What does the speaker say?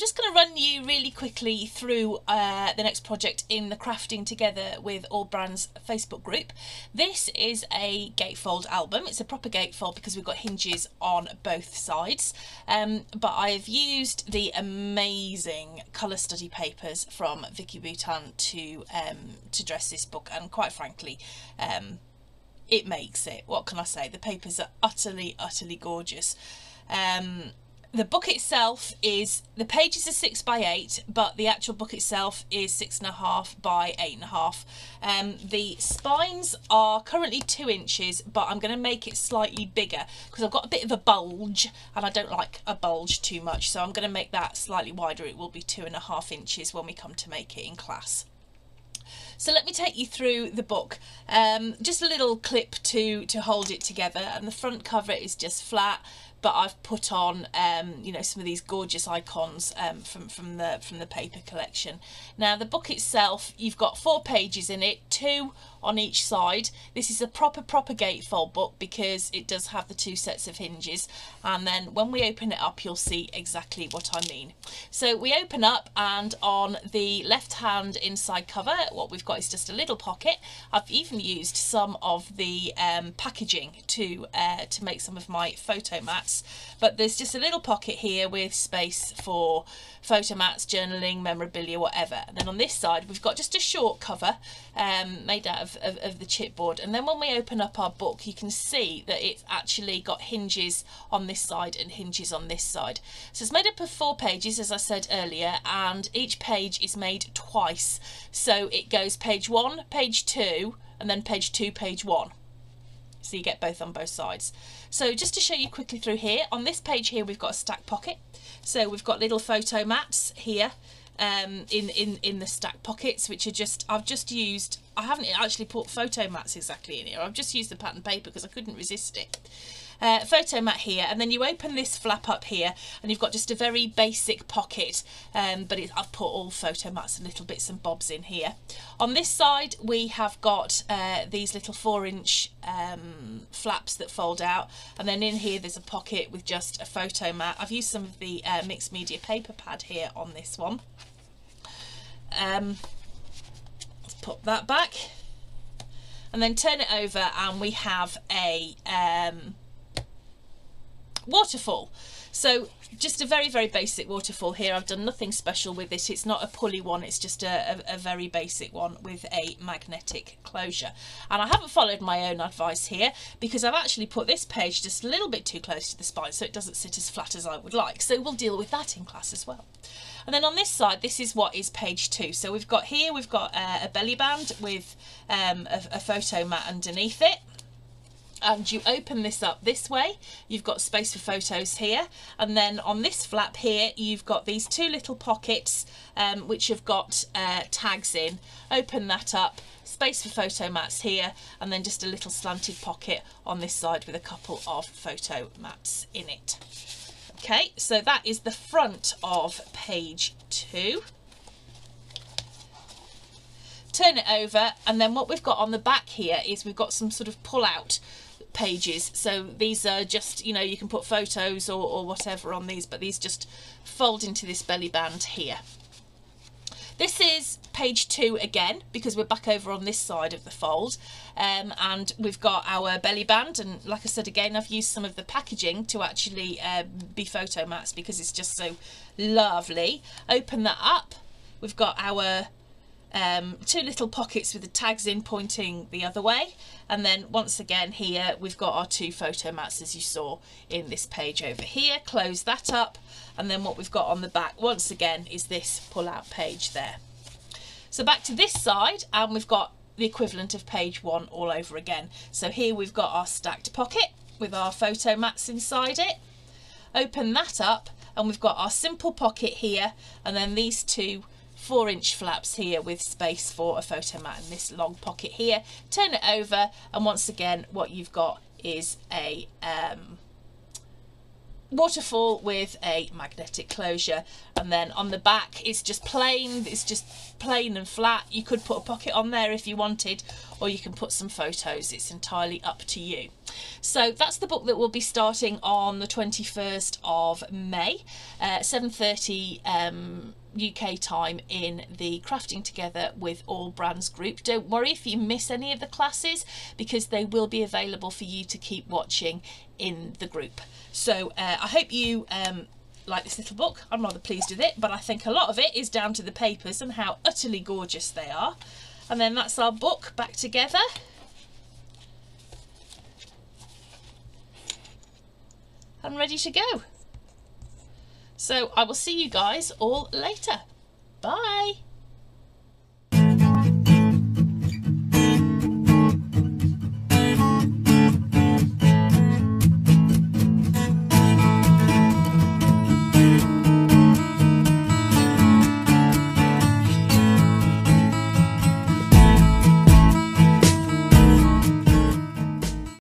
just going to run you really quickly through the next project in the Crafting Together with All Brands Facebook group. This is a gatefold album. It's a proper gatefold because we've got hinges on both sides, but I've used the amazing colour study papers from Vicky Boutin to dress this book, and quite frankly it makes it. What can I say? The papers are utterly gorgeous. The book itself is, the pages are 6 by 8, but the actual book itself is 6.5 by 8.5. The spines are currently 2 inches, but I'm going to make it slightly bigger because I've got a bit of a bulge and I don't like a bulge too much, so I'm going to make that slightly wider. It will be 2.5 inches when we come to make it in class. So let me take you through the book. Just a little clip to hold it together, and the front cover is just flat, but I've put on you know, some of these gorgeous icons from the paper collection. Now the book itself, you've got 4 pages in it, 2 on each side. This is a proper gatefold book because it does have the 2 sets of hinges, and then when we open it up you'll see exactly what I mean. So we open up, and on the left hand inside cover what we've got is just a little pocket. I've even used some of the packaging to make some of my photo mats, but there's just a little pocket here with space for photo mats, journaling, memorabilia, whatever. And then on this side we've got just a short cover made out of the chipboard, and then when we open up our book you can see that it's actually got hinges on this side and hinges on this side. So it's made up of 4 pages, as I said earlier, and each page is made twice. So it goes page 1, page 2, and then page 2, page 1. So you get both on both sides. So just to show you quickly through here, on this page here we've got a stack pocket. So we've got little photo mats here in the stack pockets, which are just, I've just used, I haven't actually put photo mats exactly in here, I've just used the pattern paper because I couldn't resist it. Photo mat here, and then you open this flap up here and you've got just a very basic pocket, but I've put all photo mats and little bits and bobs in here. On this side we have got these little 4-inch flaps that fold out, and then in here there's a pocket with just a photo mat. I've used some of the mixed media paper pad here on this one. Let's put that back and then turn it over, and we have a waterfall. So just a very basic waterfall here. I've done nothing special with this. It's not a pulley one, it's just a very basic one with a magnetic closure. And I haven't followed my own advice here because I've actually put this page just a little bit too close to the spine so it doesn't sit as flat as I would like. So we'll deal with that in class as well. And then on this side, this is what is page 2. So we've got here, we've got a belly band with a photo mat underneath it. And you open this up this way, you've got space for photos here, and then on this flap here you've got these 2 little pockets which have got tags in. Open that up, space for photo mats here, and then just a little slanted pocket on this side with a couple of photo mats in it. Okay, so that is the front of page 2. Turn it over, and then what we've got on the back here is we've got some sort of pull out pages. So these are just, you know, you can put photos or whatever on these, but these just fold into this belly band here. This is page 2 again because we're back over on this side of the fold, and we've got our belly band, and like I said again, I've used some of the packaging to actually be photo mats because it's just so lovely. Open that up, we've got our 2 little pockets with the tags in pointing the other way, and then once again here we've got our 2 photo mats as you saw in this page over here. Close that up, and then what we've got on the back once again is this pull out page there. So back to this side, and we've got the equivalent of page 1 all over again. So here we've got our stacked pocket with our photo mats inside it. Open that up, and we've got our simple pocket here, and then these 2 4-inch flaps here with space for a photo mat and this long pocket here. Turn it over, and once again what you've got is a waterfall with a magnetic closure, and then on the back it's just plain and flat. You could put a pocket on there if you wanted, or you can put some photos. It's entirely up to you. So that's the book that will be starting on the 21st of May, 7:30 UK time in the Crafting Together with All Brands group. Don't worry if you miss any of the classes, because they will be available for you to keep watching in the group. So I hope you like this little book. I'm rather pleased with it, but I think a lot of it is down to the papers and how utterly gorgeous they are. And then that's our book back together. And ready to go. So I will see you guys all later. Bye.